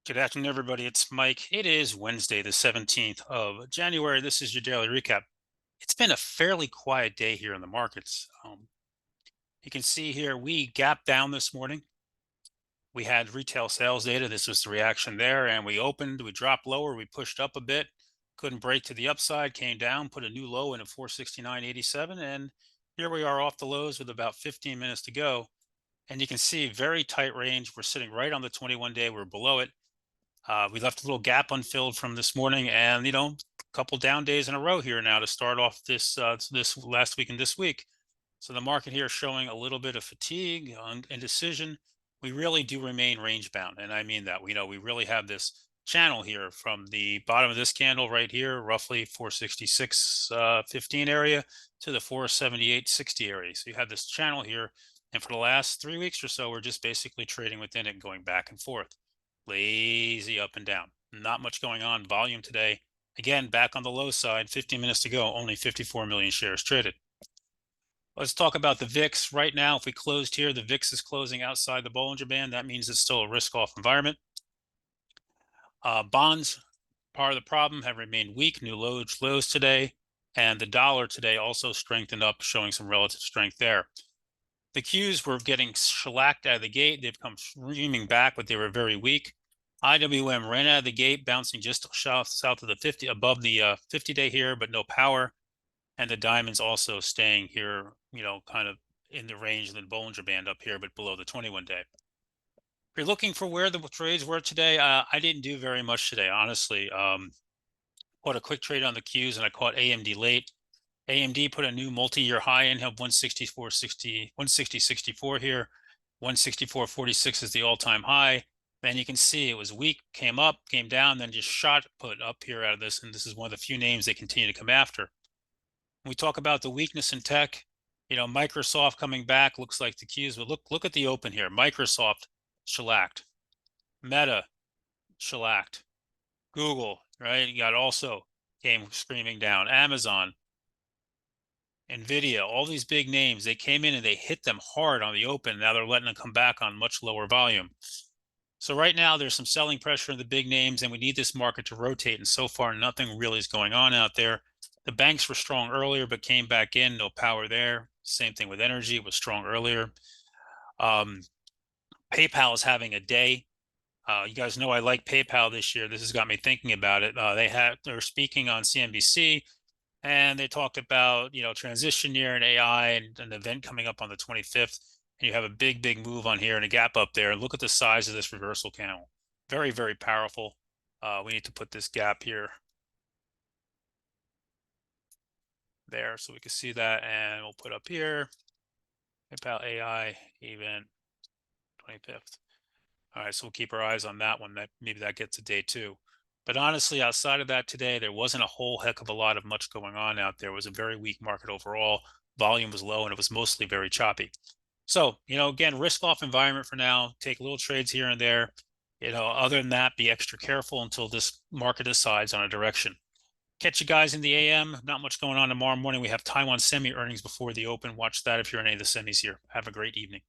Good afternoon, everybody. It's Mike. It is Wednesday, the 17th of January. This is your daily recap. It's been a fairly quiet day here in the markets. You can see here we gapped down this morning. We had retail sales data. This was the reaction there. And we dropped lower, we pushed up a bit, couldn't break to the upside, came down, put a new low in at 469.87. And here we are off the lows with about 15 minutes to go. And you can see very tight range. We're sitting right on the 21 day. We're below it. We left a little gap unfilled from this morning, and a couple down days in a row here now to start off this last week and this week. So the market here showing a little bit of fatigue and indecision. We really do remain range bound, and I mean that. We really have this channel here from the bottom of this candle right here, roughly 466.15 area to the 478.60 area. So you have this channel here, and for the last 3 weeks or so, we're just basically trading within it, going back and forth. Lazy up and down. Not much going on. Volume today, again, back on the low side. 15 minutes to go. Only 54 million shares traded. Let's talk about the VIX. Right now, if we closed here, the VIX is closing outside the Bollinger Band. That means it's still a risk-off environment. Bonds, part of the problem, have remained weak. New lows today. And the dollar today also strengthened up, showing some relative strength there. The Qs were getting shellacked out of the gate. They've come streaming back, but they were very weak. IWM ran out of the gate, bouncing just south of the 50, above the 50-day here, but no power. And the diamonds also staying here, kind of in the range of the Bollinger Band up here, but below the 21-day. If you're looking for where the trades were today, I didn't do very much today, honestly. Caught a quick trade on the Qs, and I caught AMD late. AMD put a new multi-year high in, have 160.64 here. 164.46 is the all-time high. Then you can see it was weak, came up, came down, then just shot put up here out of this. And this is one of the few names they continue to come after. When we talk about the weakness in tech, Microsoft coming back, looks like the Qs, but look at the open here. Microsoft shellacked. Meta shellacked. Google, right? You got also came screaming down. Amazon, NVIDIA, all these big names, they came in and they hit them hard on the open. Now they're letting them come back on much lower volume. So right now there's some selling pressure in the big names, and we need this market to rotate. And so far, nothing really is going on out there. The banks were strong earlier, but came back in, no power there. Same thing with energy, it was strong earlier. PayPal is having a day. You guys know I like PayPal this year. This has got me thinking about it. They're speaking on CNBC. And they talked about, transition year and AI and an event coming up on the 25th. And you have a big, big move on here and a gap up there. And look at the size of this reversal candle. Very, very powerful. We need to put this gap here there so we can see that. And we'll put up here, PayPal AI event 25th. All right, so we'll keep our eyes on that one. Maybe that gets a day two. But honestly, outside of that today, there wasn't a whole heck of a lot of much going on out there. It was a very weak market overall. Volume was low, and it was mostly very choppy. So, again, risk-off environment for now. Take little trades here and there. Other than that, be extra careful until this market decides on a direction. Catch you guys in the AM. Not much going on tomorrow morning. We have Taiwan Semi earnings before the open. Watch that if you're in any of the semis here. Have a great evening.